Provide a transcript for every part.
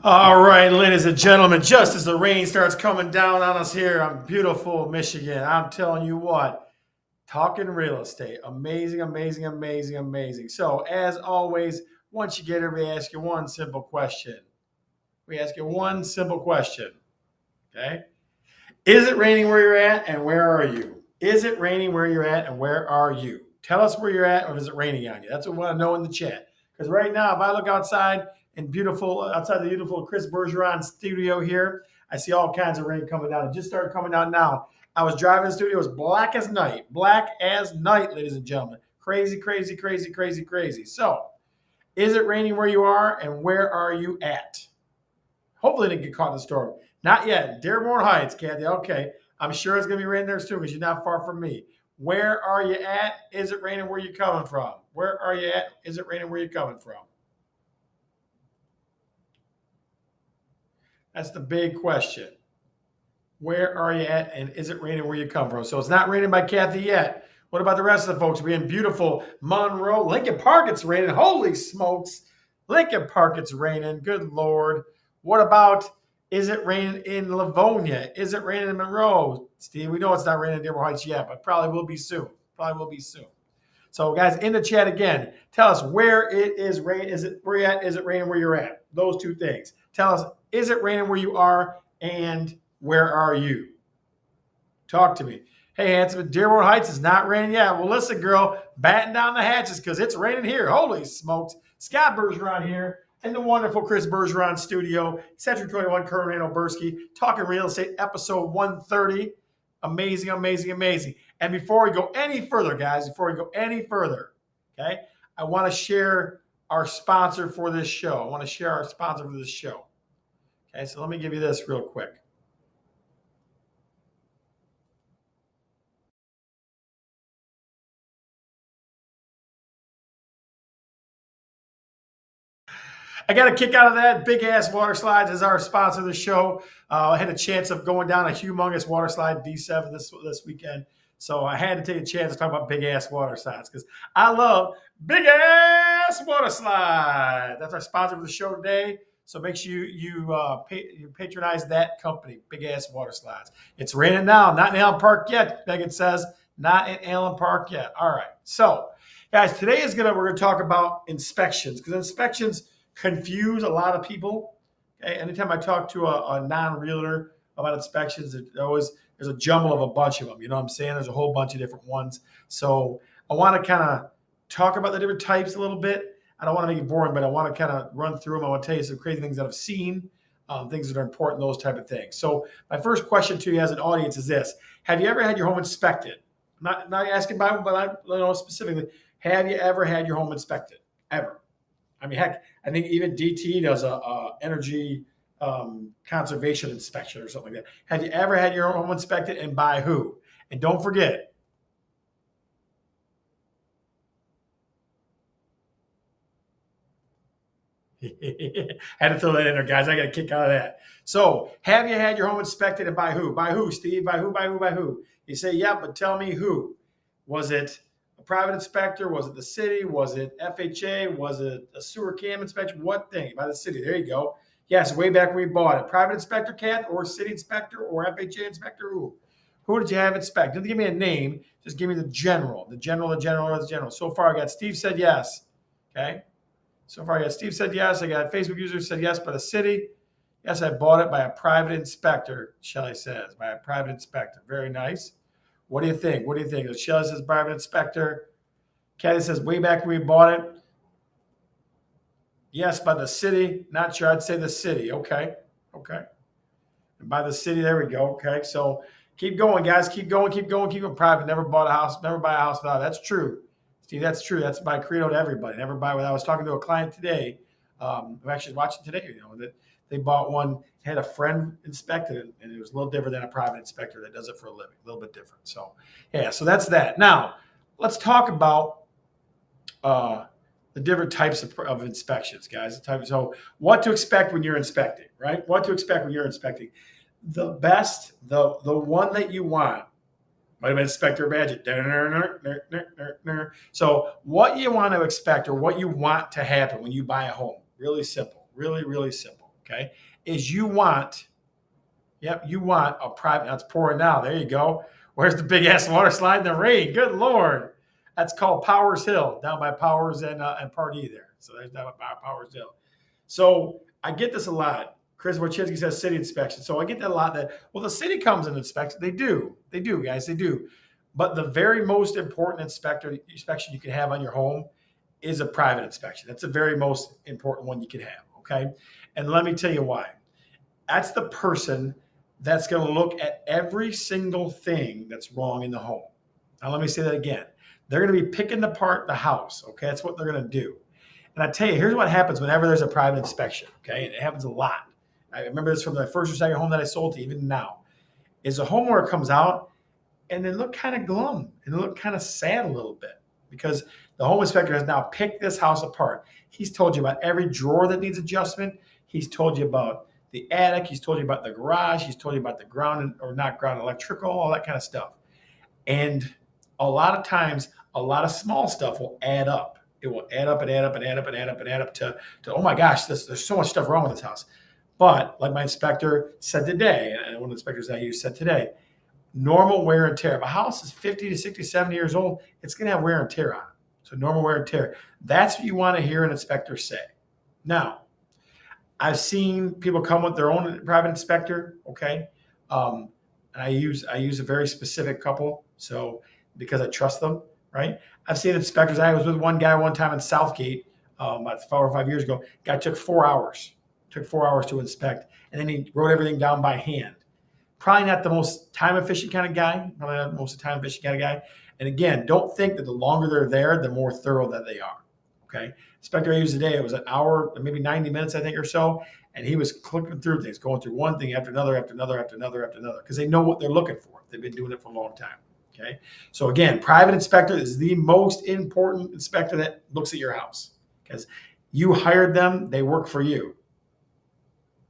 All right, ladies and gentlemen, just as the rain starts coming down on us here on beautiful Michigan, I'm telling you what, talking real estate. Amazing, amazing, amazing, amazing. So, as always, once you get here, we ask you one simple question. We ask you one simple question. Okay? Is it raining where you're at and where are you? Is it raining where you're at and where are you? Tell us where you're at or is it raining on you? That's what we want to know in the chat. Because right now, if I look outside and outside the beautiful Chris Bergeron studio here, I see all kinds of rain coming down. It just started coming down now. I was driving the studio, it was black as night, ladies and gentlemen. Crazy, crazy, crazy, crazy, crazy. So, is it raining where you are and where are you at? Hopefully, they didn't get caught in the storm. Not yet. Dearborn Heights, Kathy. Okay. I'm sure it's going to be raining there soon because you're not far from me. Where are you at? Is it raining where you're coming from? Where are you at? Is it raining where you're coming from? That's the big question. Where are you at? And is it raining where you come from? So it's not raining by Kathy yet. What about the rest of the folks? We're in beautiful Monroe. Lincoln Park, it's raining. Holy smokes. Lincoln Park, it's raining. Good Lord. What about, is it raining in Livonia? Is it raining in Monroe? Steve, we know it's not raining in Dearborn Heights yet, but probably will be soon. Probably will be soon. So, guys, in the chat again, tell us where it is raining. Is it where you're at? Is it raining where you're at? Those two things. Tell us, is it raining where you are? And where are you? Talk to me. Hey, handsome, Dearborn Heights is not raining yet. Well, listen, girl, batten down the hatches because it's raining here. Holy smokes. Scott Bergeron here in the wonderful Chris Bergeron studio, Century 21, Colonel Oberski, talking real estate, episode 130. Amazing, amazing, amazing. And before we go any further, guys, okay, I want to share our sponsor for this show. Okay, so let me give you this real quick. I got a kick out of that. Big Ass Water Slides is our sponsor of the show. I had a chance of going down a humongous water slide, D7, this weekend. So I had to take a chance to talk about Big Ass Water Slides because I love Big Ass Water Slide. That's our sponsor for the show today. So make sure you patronize that company, Big Ass Water Slides. It's raining now, not in Allen Park yet, Megan says. Not in Allen Park yet. All right. So, guys, today we're gonna talk about inspections because inspections confuse a lot of people. Okay, anytime I talk to a non-realtor about inspections, there's a jumble of a bunch of them. You know what I'm saying? There's a whole bunch of different ones. So I want to kind of talk about the different types a little bit. I don't want to make it boring, but I want to kind of run through them. I want to tell you some crazy things that I've seen, things that are important, those type of things. So my first question to you as an audience is this: have you ever had your home inspected? I'm not asking about, but I know specifically. Have you ever had your home inspected? Ever? I mean, heck, I think even DT does a energy conservation inspection or something like that. Have you ever had your home inspected and by who? And don't forget, had to throw that in there, guys. I got a kick out of that. So, have you had your home inspected and by who? By who, Steve? By who? By who? By who? You say, yeah, but tell me who. Was it a private inspector? Was it the city? Was it FHA? Was it a sewer cam inspection? What thing? By the city. There you go. Yes, way back when we bought it. Private inspector, Cat, or city inspector, or FHA inspector? Who did you have inspect? Don't give me a name. Just give me the general. The general. So far, I got Steve said yes. Okay. So far, I got Steve said yes. I got Facebook user said yes by the city. Yes, I bought it by a private inspector, Shelly says. By a private inspector. Very nice. What do you think? Shelly says private inspector. Kathy says way back when we bought it. Yes, by the city. Not sure. I'd say the city. Okay. And by the city, there we go. Okay. So keep going, guys. Keep going. Private. Never bought a house. Never buy a house without. That's true. Steve, that's true. That's my credo to everybody. Never buy without. I was talking to a client today. I'm actually watching today, that they bought one, had a friend inspect it, and it was a little different than a private inspector that does it for a living, a little bit different. So, yeah, so that's that. Now, let's talk about the different types of inspections, guys. So, what to expect when you're inspecting, right? What to expect when you're inspecting. The best, the one that you want, might have been Inspector Badget. So, what you want to expect or what you want to happen when you buy a home, really simple, really, really simple. okay, is you want, yep, you want a private, that's pouring down. There you go. Where's the big ass water slide in the rain? Good Lord. That's called Powers Hill, down by Powers and Pardee there. So there's down by Powers Hill. So I get this a lot. Chris Wojcicki says city inspection. So I get that a lot that, well, the city comes and inspects. They do. They do, guys. They do. But the very most important inspection you can have on your home is a private inspection. That's the very most important one you can have. Okay. And let me tell you why. That's the person that's going to look at every single thing that's wrong in the home. Now, let me say that again. They're going to be picking apart the house. Okay. That's what they're going to do. And I tell you, here's what happens whenever there's a private inspection. Okay. And it happens a lot. I remember this from the first or second home that I sold to even now. Is a homeowner comes out and they look kind of glum and they look kind of sad a little bit because the home inspector has now picked this house apart. He's told you about every drawer that needs adjustment. He's told you about the attic. He's told you about the garage. He's told you about the ground or not ground electrical, all that kind of stuff. And a lot of times, a lot of small stuff will add up. It will add up and add up and add up and add up and add up to oh my gosh, there's so much stuff wrong with this house. But like my inspector said today, and one of the inspectors I use said today, normal wear and tear. If a house is 50 to 60, 70 years old, it's going to have wear and tear on it. So normal wear and tear. That's what you want to hear an inspector say. Now, I've seen people come with their own private inspector, okay? And I use a very specific couple, so because I trust them, right? I've seen inspectors. I was with one guy one time in Southgate about 4 or 5 years ago. Guy took 4 hours. Took 4 hours to inspect, and then he wrote everything down by hand. Probably not the most time efficient kind of guy. Probably not the most time efficient kind of guy. And again, don't think that the longer they're there, the more thorough that they are. Okay. Inspector I used today, it was an hour, maybe 90 minutes, I think, or so. And he was clicking through things, going through one thing after another, after another, after another, after another, because they know what they're looking for. They've been doing it for a long time. Okay. So again, private inspector is the most important inspector that looks at your house because you hired them. They work for you.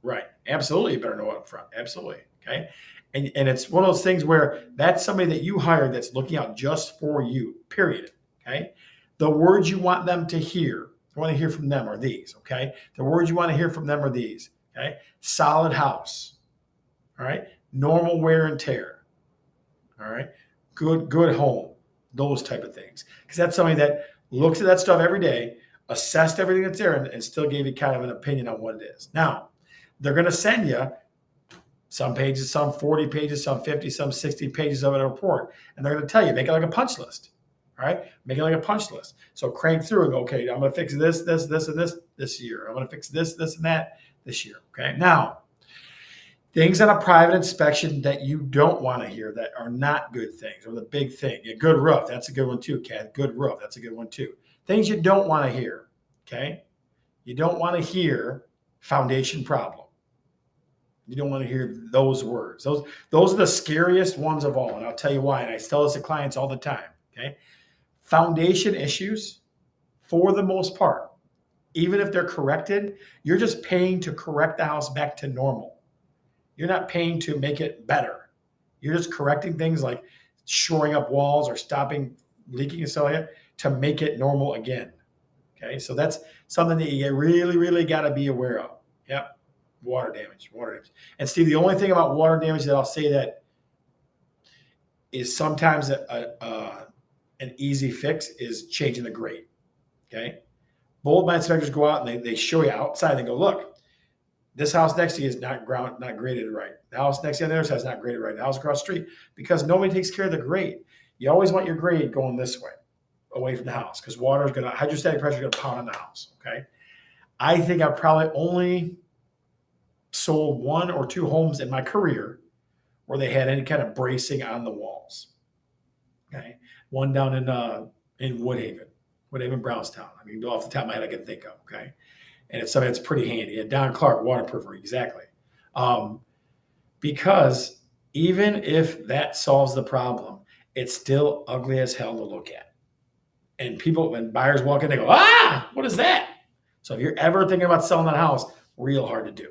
Right. Absolutely. You better know up front. Absolutely. Okay. And it's one of those things where that's somebody that you hired that's looking out just for you, period. Okay. The words you want them to hear, you want to hear from them are these. Okay. The words you want to hear from them are these. Okay. Solid house. All right. Normal wear and tear. All right. Good home. Those type of things. Because that's somebody that looks at that stuff every day, assessed everything that's there, and still gave you kind of an opinion on what it is. Now, they're going to send you some pages, some 40 pages, some 50, some 60 pages of a report. And they're going to tell you, make it like a punch list. All right. Make it like a punch list. So crank through and go, okay, I'm going to fix this, and this year. I'm going to fix this, and that this year. Okay. Now, things on a private inspection that you don't want to hear that are not good things, or the big thing. A good roof. That's a good one too, Kat. Good roof. That's a good one too. Things you don't want to hear. Okay. You don't want to hear foundation problem. You don't want to hear those words. Those are the scariest ones of all. And I'll tell you why. And I tell this to clients all the time. Okay. Foundation issues, for the most part, even if they're corrected, you're just paying to correct the house back to normal. You're not paying to make it better. You're just correcting things like shoring up walls or stopping leaking and stuff like that to make it normal again. Okay. So that's something that you really, really got to be aware of. Yep. Water damage. And Steve, the only thing about water damage that I'll say that is sometimes an easy fix is changing the grate. Okay. Both my inspectors go out and they show you outside. They go, look, this house next to you is not graded right. The house next to you on the other side is not graded right. The house across the street, because nobody takes care of the grade. You always want your grade going this way, away from the house, because hydrostatic pressure is going to pound on the house. Okay. I think I probably only sold 1 or 2 homes in my career where they had any kind of bracing on the walls. Okay. One down in Woodhaven, Brownstown. I mean, off the top of my head, I can think of. Okay. And it's something that's pretty handy. And Don Clark, waterproofer, exactly. Because even if that solves the problem, it's still ugly as hell to look at. And people, when buyers walk in, they go, what is that? So if you're ever thinking about selling that house, real hard to do.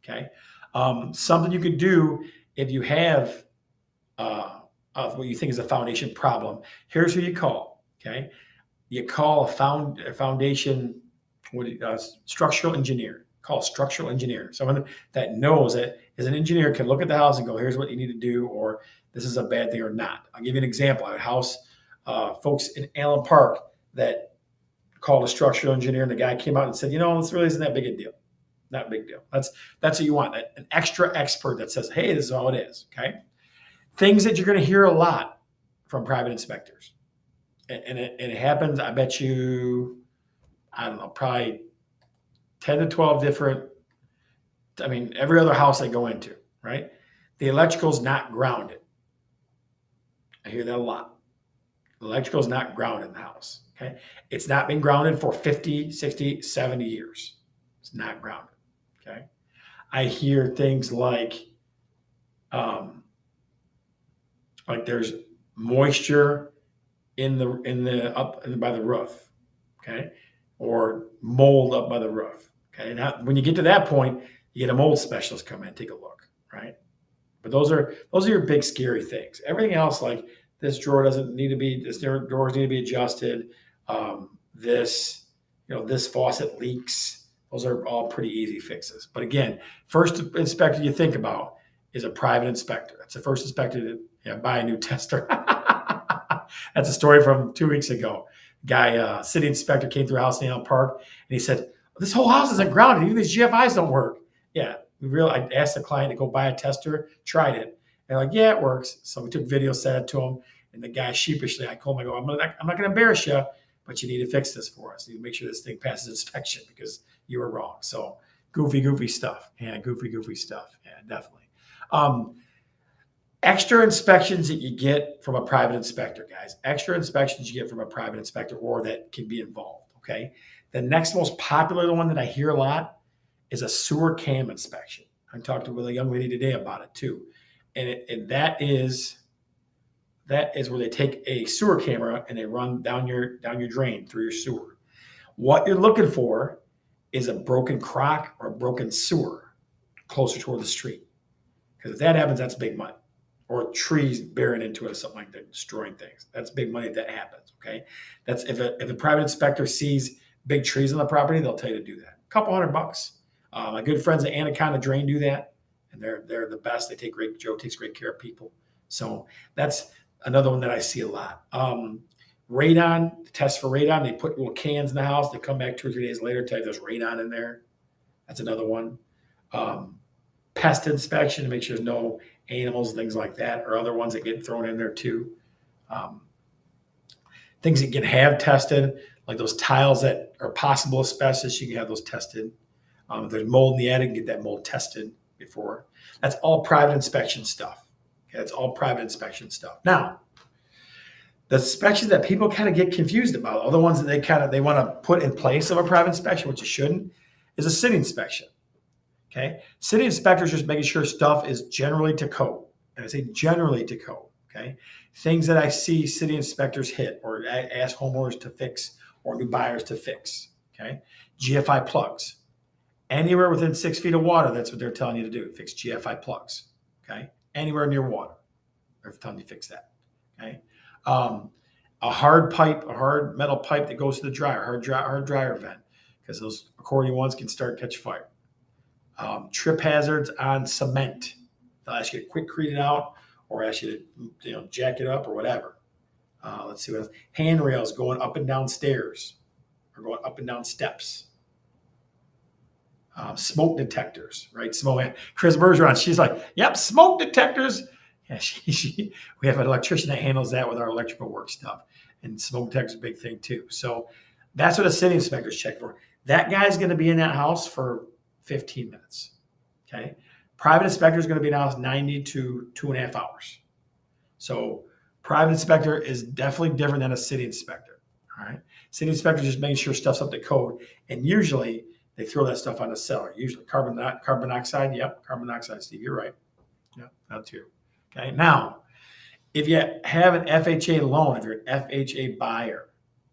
Okay. Something you could do if you have what you think is a foundation problem. Here's who you call. Okay. You call a foundation structural engineer. called structural engineer. Someone that knows that as an engineer can look at the house and go, here's what you need to do, or this is a bad thing or not. I'll give you an example. I had a house, folks in Allen Park that called a structural engineer, and the guy came out and said, this really isn't that big a deal. Not a big deal. That's what you want, an extra expert that says, hey, this is all it is, okay? Things that you're going to hear a lot from private inspectors. And it happens, I bet you, I don't know, probably 10 to 12 different, every other house I go into, right? The electrical's not grounded. I hear that a lot. The electrical's not grounded in the house, okay? It's not been grounded for 50, 60, 70 years. It's not grounded, okay? I hear things like there's moisture in the up by the roof, okay, or mold up by the roof, okay. Now, when you get to that point, you get a mold specialist come in and take a look, right? But those are your big scary things. Everything else, like this doors need to be adjusted. This faucet leaks. Those are all pretty easy fixes. But again, first inspector you think about is a private inspector. That's the first inspector to buy a new tester. That's a story from 2 weeks ago. Guy, city inspector came through a house in Allen Park, and he said, this whole house isn't grounded. Even these GFIs don't work. Yeah, I asked the client to go buy a tester, tried it. And like, yeah, it works. So we took video, sent it to him, and the guy sheepishly, I told him, I'm not going to embarrass you, but you need to fix this for us. You need to make sure this thing passes inspection because you were wrong. So goofy stuff. Yeah, goofy stuff. Yeah, definitely. Extra inspections that you get from a private inspector, guys. Extra inspections you get from a private inspector or that can be involved, okay? The next most popular one that I hear a lot is a sewer cam inspection. I talked with a young lady today about it too. And that is where they take a sewer camera and they run down your drain through your sewer. What you're looking for is a broken crock or a broken sewer closer toward the street. Because if that happens, that's big money. Or trees bearing into it or something like that, destroying things. That's big money if that happens, okay? That's if a private inspector sees big trees on the property, they'll tell you to do that. A couple $100. My good friends at Anaconda Drain do that, and they're the best. Joe takes great care of people. So that's another one that I see a lot. Radon, test for radon. They put little cans in the house. They come back 2 or 3 days later, tell you there's radon in there. That's another one. Pest inspection to make sure there's no animals, things like that, or other ones that get thrown in there too. Things that can have tested, like those tiles that are possible asbestos, you can have those tested. If there's mold in the attic, get that mold tested before. That's all private inspection stuff. Okay, that's all private inspection stuff. Now, the inspections that people kind of get confused about, other ones that they want to put in place of a private inspection, which you shouldn't, is a city inspection. Okay, city inspectors just making sure stuff is generally to code, and I say generally to code. Okay, things that I see city inspectors hit or ask homeowners to fix or new buyers to fix. Okay, GFI plugs anywhere within 6 feet of water. That's what they're telling you to do. Fix GFI plugs. Okay, anywhere near water, they're telling you to fix that. Okay, a hard metal pipe that goes to the dryer, hard dryer vent, because those accordion ones can start catch fire. Trip hazards on cement. They'll ask you to quick clean it out or ask you to jack it up or whatever. Let's see what else. Handrails going up and down stairs or going up and down steps. Smoke detectors, right? Chris Bergeron, she's like, yep, smoke detectors. Yeah, we have an electrician that handles that with our electrical work stuff. And smoke detectors is a big thing too. So that's what a city inspector's check for. That guy's going to be in that house for 15 minutes. Okay. Private inspector is going to be in the house 90 to 2.5 hours. So private inspector is definitely different than a city inspector. All right. City inspector is just making sure stuff's up to code. And usually they throw that stuff on the seller. Usually carbon monoxide. Yep. Carbon monoxide, Steve. You're right. Yeah, that too. Okay. Now, if you have an FHA loan, if you're an FHA buyer,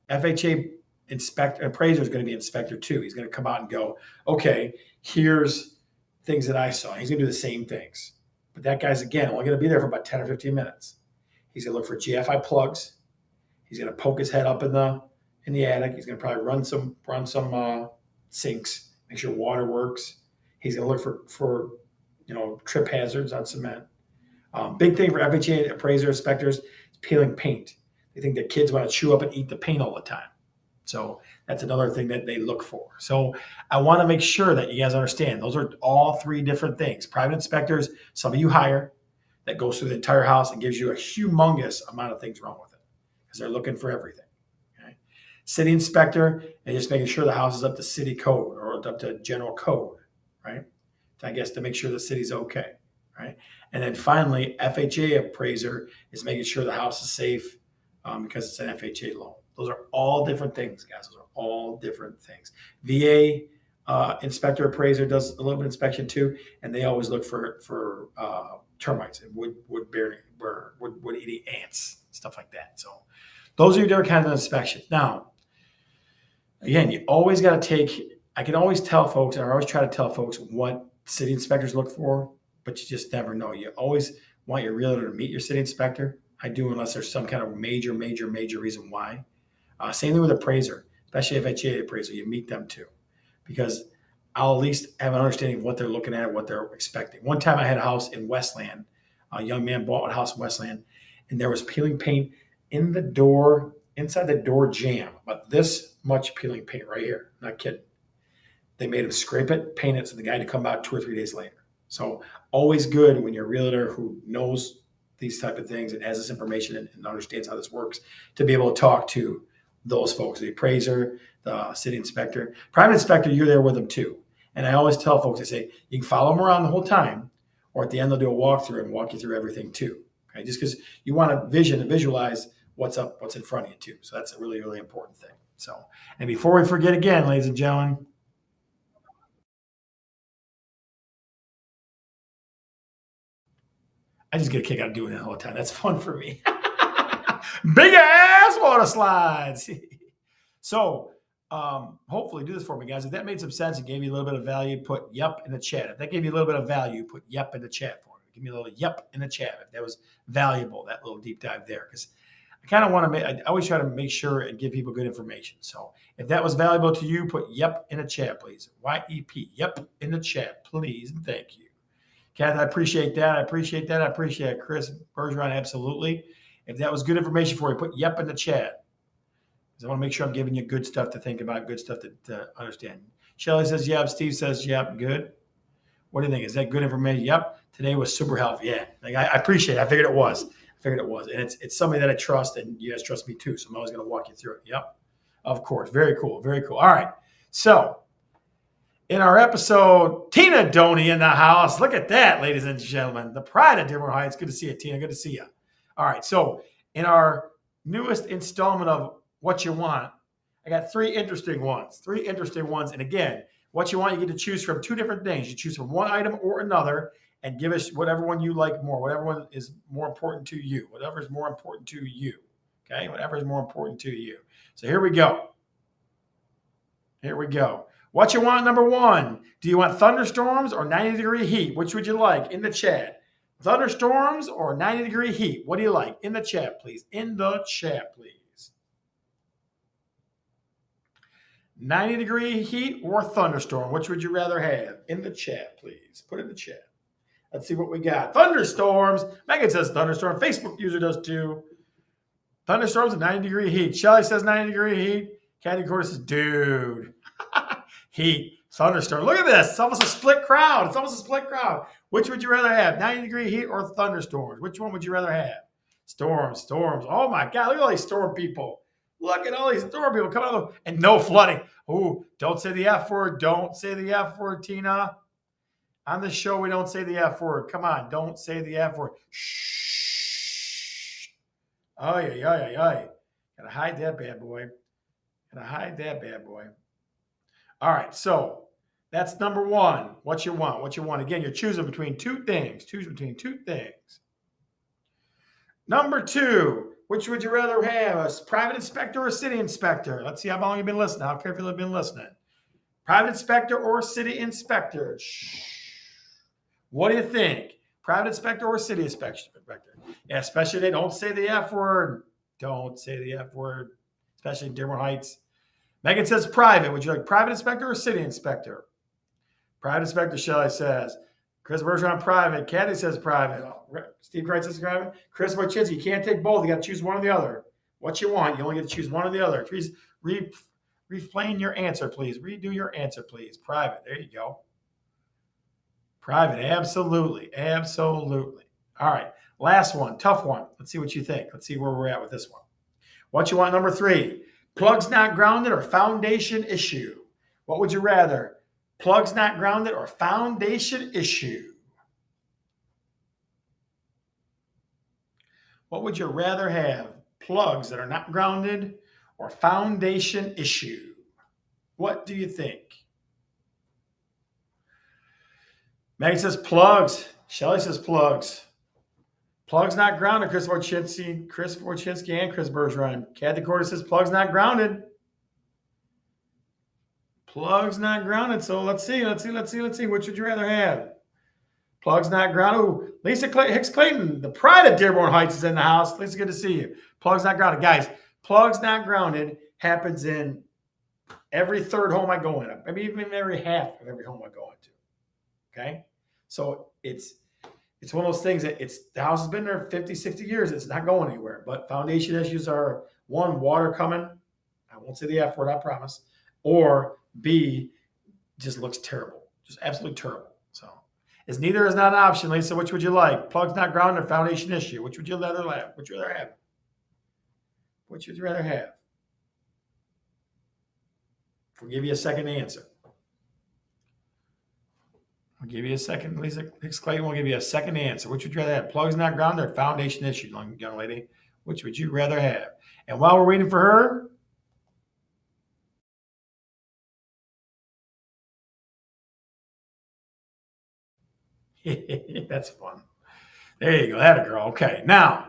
FHA appraiser is going to be inspector too. He's going to come out and go, okay, here's things that I saw. He's going to do the same things. But that guy's, again, only going to be there for about 10 or 15 minutes. He's going to look for GFI plugs. He's going to poke his head up in the attic. He's going to probably run some sinks, make sure water works. He's going to look for trip hazards on cement. Big thing for FHA appraiser inspectors is peeling paint. They think that kids want to chew up and eat the paint all the time. So that's another thing that they look for. So I want to make sure that you guys understand those are all three different things. Private inspectors, some of you hire, that goes through the entire house and gives you a humongous amount of things wrong with it because they're looking for everything. Okay? City inspector, and just making sure the house is up to city code or up to general code, right? I guess to make sure the city's okay, right? And then finally, FHA appraiser is making sure the house is safe because it's an FHA loan. Those are all different things, guys. Those are all different things. VA inspector appraiser does a little bit of inspection too, and they always look for termites and wood eating ants, stuff like that. So those are your different kinds of inspections. Now, again, you always got to take. I can always tell folks, and I always try to tell folks what city inspectors look for, but you just never know. You always want your realtor to meet your city inspector. I do, unless there's some kind of major reason why. Same thing with appraiser, especially FHA appraiser. You meet them too, because I'll at least have an understanding of what they're looking at, what they're expecting. One time I had a house in Westland. A young man bought a house in Westland, and there was peeling paint in the door, inside the door jamb, about this much peeling paint right here. Not kidding. They made him scrape it, paint it, so the guy had to come out 2 or 3 days later. So always good when you're a realtor who knows these type of things and has this information and understands how this works to be able to talk to those folks, the appraiser, the city inspector. Private inspector, you're there with them too. And I always tell folks, I say, you can follow them around the whole time, or at the end they'll do a walkthrough and walk you through everything too. Okay, just because you want to visualize what's in front of you too. So that's a really important thing. So, and before we forget again, ladies and gentlemen, I just get a kick out of doing that all the time. That's fun for me. Big ass water slides. So hopefully do this for me, guys. If that made some sense and gave you a little bit of value, put yep in the chat. If that gave you a little bit of value, put yep in the chat for me. Give me a little yep in the chat if that was valuable, that little deep dive there. Because I kind of want to I always try to make sure and give people good information. So if that was valuable to you, put yep in the chat, please. Y-E-P, yep in the chat, please, and thank you. Kath, I appreciate that. I appreciate it. Chris Bergeron, absolutely. If that was good information for you, put yep in the chat. Because I want to make sure I'm giving you good stuff to think about, good stuff to understand. Shelly says yep. Steve says yep. Good. What do you think? Is that good information? Yep. Today was super helpful. Yeah. I appreciate it. I figured it was. And it's somebody that I trust, and you guys trust me too. So I'm always going to walk you through it. Yep. Of course. Very cool. All right. So in our episode, Tina Doney in the house. Look at that, ladies and gentlemen. The pride of Dearborn Heights. Good to see you, Tina. Good to see you. All right. So in our newest installment of What You Want, I got three interesting ones. And again, what you want, you get to choose from two different things. You choose from one item or another and give us whatever one you like more, whatever one is more important to you, whatever is more important to you. Okay? Whatever is more important to you. So here we go. What you want, number one. Do you want thunderstorms or 90-degree heat? Which would you like? In the chat. Thunderstorms or 90-degree heat? What do you like? In the chat, please. 90-degree heat or thunderstorm? Which would you rather have? In the chat, please. Put it in the chat. Let's see what we got. Thunderstorms. Megan says thunderstorm. Facebook user does too. Thunderstorms and 90-degree heat. Shelly says 90-degree heat. Candy Corder says, dude. Heat. Thunderstorm. Look at this. It's almost a split crowd. Which would you rather have? 90-degree heat or thunderstorms? Which one would you rather have? Storms. Oh, my God. Look at all these storm people. Look at all these storm people coming out. And no flooding. Oh, don't say the F word. Don't say the F word, Tina. On the show, we don't say the F word. Come on. Don't say the F word. Shh. Oh, yeah. Gotta hide that bad boy. All right. So that's number one. What you want. Again, you're choosing between two things. Number two, which would you rather have, a private inspector or a city inspector? Let's see how long you've been listening, how carefully you've been listening. Private inspector or city inspector? Shh. What do you think? Private inspector or city inspector? Yeah, especially they don't say the F word. Especially in Dearborn Heights. Megan says private. Would you like private inspector or city inspector? Private inspector Shelley says. Chris Bergeron private. Kathy says private. Steve Kreitz says private. Chris Wojcinski, you can't take both. You got to choose one or the other. What you want, you only get to choose one or the other. Please reframe your answer, please. Redo your answer, please. Private. There you go. Private. Absolutely. Absolutely. All right. Last one. Tough one. Let's see what you think. Let's see where we're at with this one. What you want, number 3? Plugs not grounded or foundation issue? What would you rather? Plugs not grounded or foundation issue? What would you rather have? Plugs that are not grounded or foundation issue? What do you think? Maggie says plugs. Shelly says plugs. Plugs not grounded. Chris Wojcinski and Chris Bergeron. Kathy Corder says plugs not grounded. Plugs not grounded. So let's see. Which would you rather have? Plugs not grounded. Ooh, Lisa Hicks Clayton, the pride of Dearborn Heights, is in the house. Lisa, good to see you. Plugs not grounded. Guys, plugs not grounded happens in every third home I go in. Maybe even every half of every home I go into. Okay? So it's one of those things that the house has been there 50, 60 years. It's not going anywhere. But foundation issues are, 1, water coming. I won't say the F word, I promise. Or B, just looks terrible. Just absolutely terrible. So neither is not an option, Lisa. Which would you like? Plugs not grounded or foundation issue? Which would you rather have? Which would you rather have? Which would you rather have? We'll give you a second answer. I'll give you a second. Lisa Hicks Clayton will give you a second answer. Which would you rather have? Plugs not grounded or foundation issue, young lady? Which would you rather have? And while we're waiting for her, that's fun. There you go. That a girl. Okay. Now,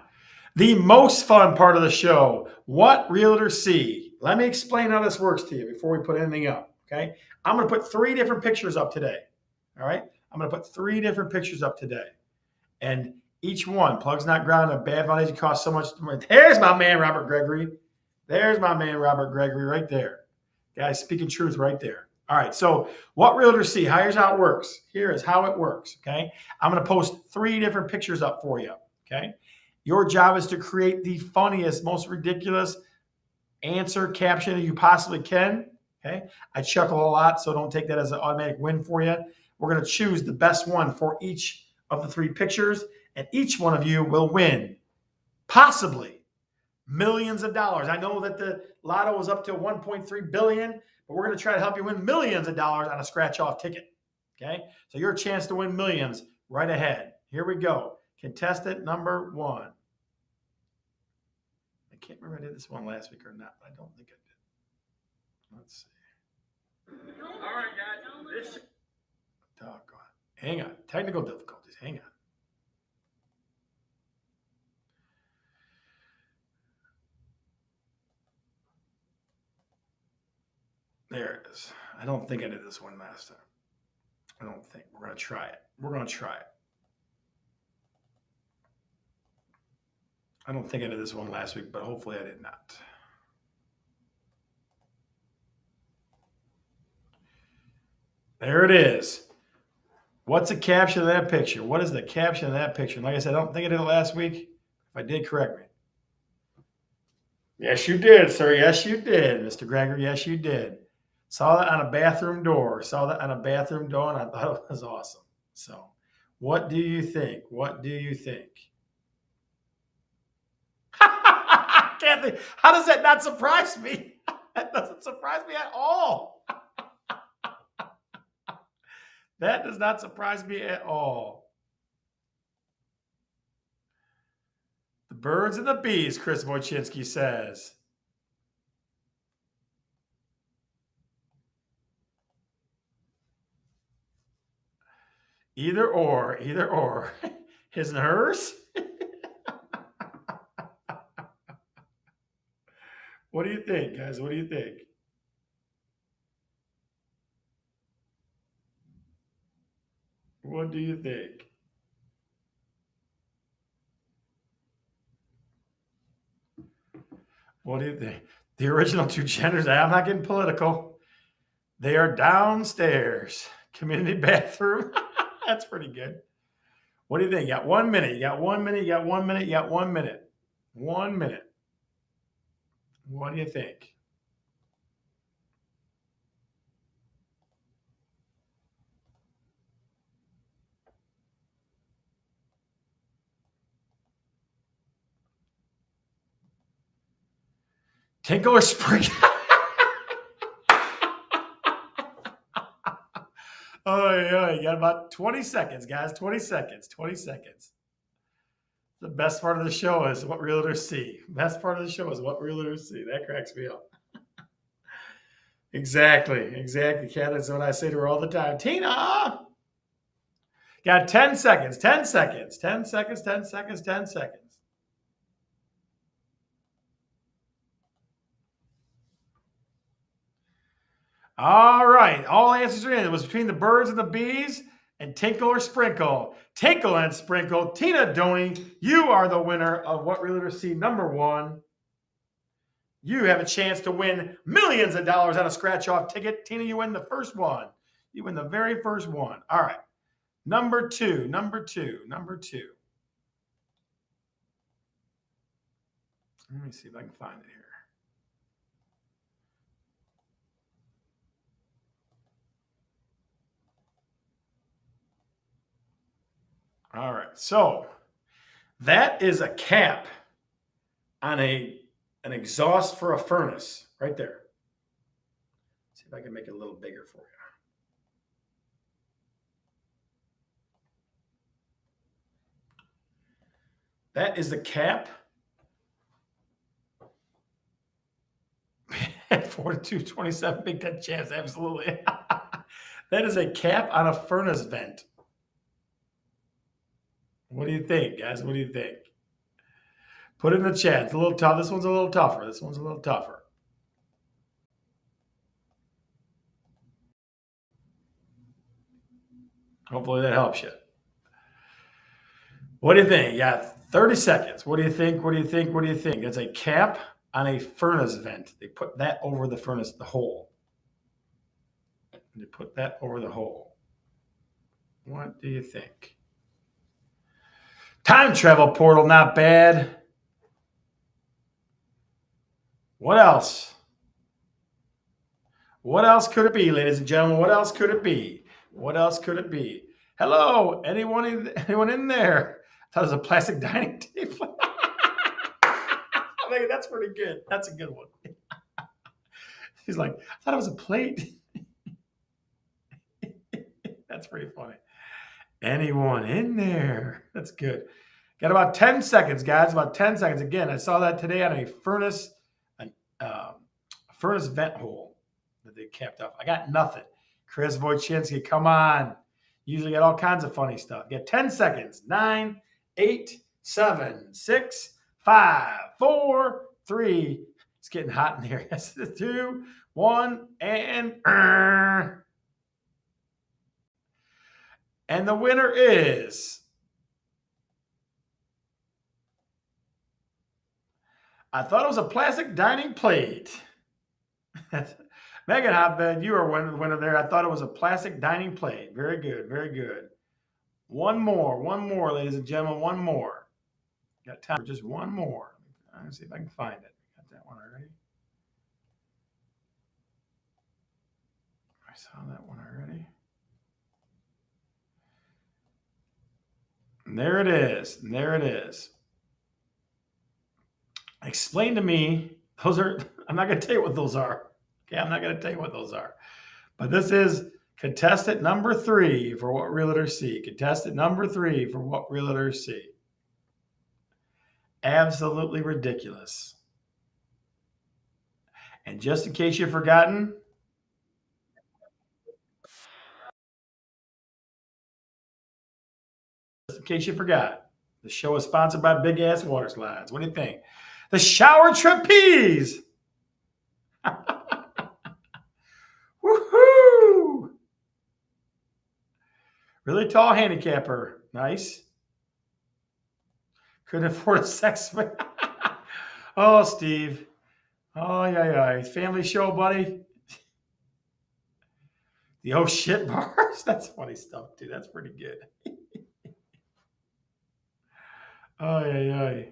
the most fun part of the show. What realtors see? Let me explain how this works to you before we put anything up. Okay. I'm going to put 3 different pictures up today. All right. I'm going to put 3 different pictures up today. And each one, plugs not grounded, a bad foundation costs so much money. There's my man, Robert Gregory. There's my man, Robert Gregory, right there. Guys, speaking truth right there. All right, so what realtors see? Here's how it works. Here is how it works, okay? I'm going to post 3 different pictures up for you, okay? Your job is to create the funniest, most ridiculous answer caption that you possibly can, okay? I chuckle a lot, so don't take that as an automatic win for you. We're going to choose the best one for each of the 3 pictures, and each one of you will win possibly millions of dollars. I know that the lotto is up to 1.3 billion, but we're going to try to help you win millions of dollars on a scratch-off ticket. Okay? So your chance to win millions right ahead. Here we go. Contestant number 1. I can't remember if I did this one last week or not, but I don't think I did. Let's see. All right, guys. Doggone. Hang on. Technical difficulties. Hang on. There it is. I don't think I did this one last time. I don't think. We're going to try it. I don't think I did this one last week, but hopefully I did not. There it is. What's the caption of that picture? What is the caption of that picture? Like I said, I don't think I did it last week. If I did, correct me. Yes, you did, sir. Yes, you did, Mr. Gregory. Yes, you did. Saw that on a bathroom door. And I thought it was awesome. So, what do you think? Kathy, how does that not surprise me? That doesn't surprise me at all. That does not surprise me at all. The birds and the bees, Chris Wojcinski says. Either or. His and hers? What do you think, guys? What do you think? What do you think? What do you think? The original 2 genders, I'm not getting political. They are downstairs. Community bathroom. That's pretty good. What do you think? You got 1 minute. You got 1 minute. You got 1 minute. You got 1 minute. 1 minute. What do you think? Tinkle or sprinkle? Oh, yeah. You got about 20 seconds, guys. 20 seconds. 20 seconds. The best part of the show is what realtors see. Best part of the show is what realtors see. That cracks me up. Exactly. Exactly, Kat. That's what I say to her all the time. Tina! Got 10 seconds. 10 seconds. 10 seconds. 10 seconds. 10 seconds. All right. All answers are in. It was between the birds and the bees and tinkle or sprinkle. Tinkle and sprinkle. Tina Doney, you are the winner of What Realtors See #1. You have a chance to win millions of dollars on a scratch-off ticket. Tina, you win the first one. You win the very first one. All right. Number two. Let me see if I can find it here. All right. So that is a cap on an exhaust for a furnace right there. See if I can make it a little bigger for you. That is the cap. 42-27 Big Ten champs, absolutely. That is a cap on a furnace vent. What do you think, guys? What do you think? Put it in the chat. It's a little tough. This one's a little tougher. This one's a little tougher. Hopefully that helps you. What do you think? You got 30 seconds. What do you think? What do you think? What do you think? It's a cap on a furnace vent. They put that over the furnace, the hole. They put that over the hole. What do you think? Time travel portal, not bad. What else? What else could it be, ladies and gentlemen? What else could it be? What else could it be? Hello, anyone in there? I thought it was a plastic dining table. That's pretty good. That's a good one. He's like, I thought it was a plate. That's pretty funny. Anyone in there? That's good. Got about 10 seconds, guys. About 10 seconds. Again, I saw that today on a furnace vent hole that they capped up. I got nothing. Chris Wojcinski, come on. Usually got all kinds of funny stuff. You got 10 seconds. 9, 8, 7, 6, 5, 4, 3. It's getting hot in here. 2, 1, and the winner is I thought it was a plastic dining plate. Megan Hotbed, you are the winner there. I thought it was a plastic dining plate. Very good, very good. One more, ladies and gentlemen, one more. Got time for just one more. Let's see if I can find it. Got that one already. I saw that one already. And there it is. And there it is. Explain to me. Those are, I'm not going to tell you what those are. Okay, I'm not going to tell you what those are. But this is contestant number 3 for What Realtors See. Contestant number 3 for What Realtors See. Absolutely ridiculous. And just in case you've forgotten, the show is sponsored by Big Ass Water Slides. What do you think? The shower trapeze. Woohoo! Really tall handicapper. Nice. Couldn't afford a sex. Oh, Steve. Oh, yeah. Family show, buddy. The oh shit bars. That's funny stuff, too. That's pretty good. Oh, yeah.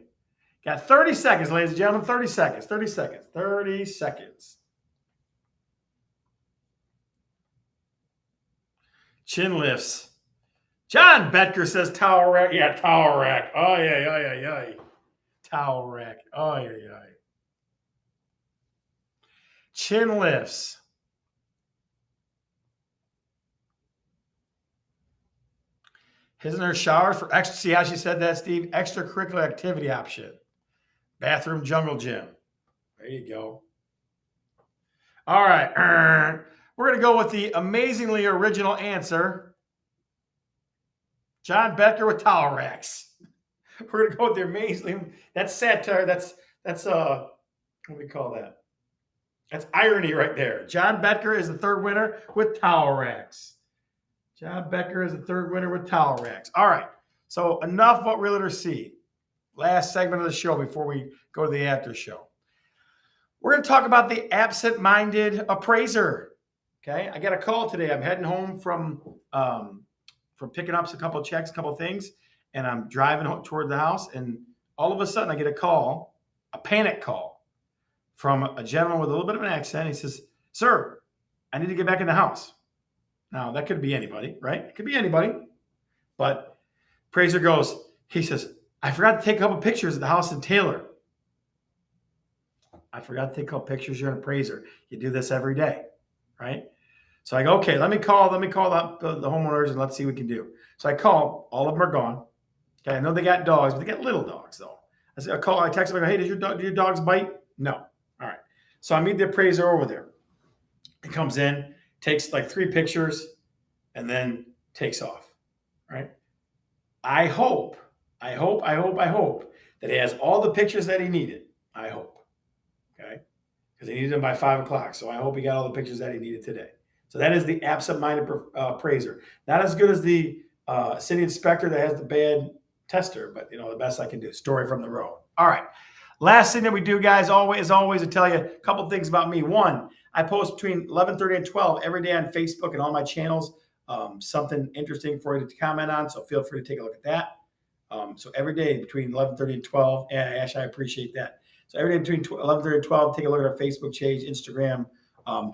Got 30 seconds, ladies and gentlemen. 30 seconds. 30 seconds. 30 seconds. Chin lifts. John Betker says towel rack. Yeah, towel rack. Oh, yeah. Towel rack. Oh, yeah. Chin lifts. His and her showers for extra. See how she said that, Steve? Extracurricular activity option. Bathroom jungle gym. There you go. All right. We're going to go with the amazingly original answer. John Becker with towel racks. We're going to go with the amazingly. That's satire. That's what do we call that? That's irony right there. John Becker is the third winner with towel racks. John Becker is the third winner with towel racks. All right. So enough what realtors see. Last segment of the show before we go to the after show. We're going to talk about the absent-minded appraiser. Okay. I got a call today. I'm heading home from picking up a couple of checks, a couple of things, and I'm driving toward the house. And all of a sudden I get a call, a panic call from a gentleman with a little bit of an accent. He says, "Sir, I need to get back in the house." Now, that could be anybody, right? It could be anybody. But appraiser he says, "I forgot to take a couple pictures of the house in Taylor." I forgot to take a couple pictures. You're an appraiser. You do this every day, right? So I go, okay, let me call the homeowners and let's see what we can do. So I call. All of them are gone. Okay, I know they got dogs, but they got little dogs, though. I text them, I go, "Hey, do your dogs bite?" No. All right. So I meet the appraiser over there. He comes in, takes like 3 pictures, and then takes off, right? I hope that he has all the pictures that he needed. I hope, okay? Because he needed them by 5 o'clock. So I hope he got all the pictures that he needed today. So that is the absent-minded appraiser. Not as good as the city inspector that has the bad tester, but the best I can do. Story from the road. All right. Last thing that we do, guys, always to tell you a couple things about me. One, I post between 11:30 and 12 every day on Facebook and all my channels. Something interesting for you to comment on, so feel free to take a look at that. So every day between 11:30 and 12, Ash, I appreciate that. So every day between 11:30 and 12, take a look at our Facebook page, Instagram,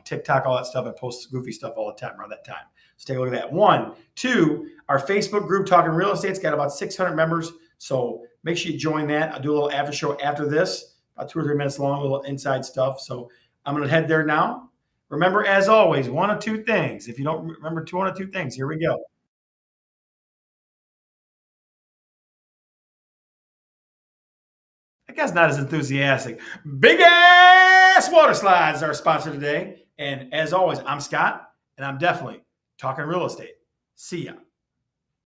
TikTok, all that stuff. I post goofy stuff all the time around that time. So take a look at that. 1, 2, our Facebook group, Talking Real Estate's got about 600 members. So make sure you join that. I'll do a little after show after this, about 2 or 3 minutes long, a little inside stuff. So I'm going to head there now. Remember, as always, 1 of 2 things. If you don't remember 1 of 2 things, here we go. That guy's not as enthusiastic. Big Ass Water Slides are our sponsor today. And as always, I'm Scott, and I'm definitely talking real estate. See ya.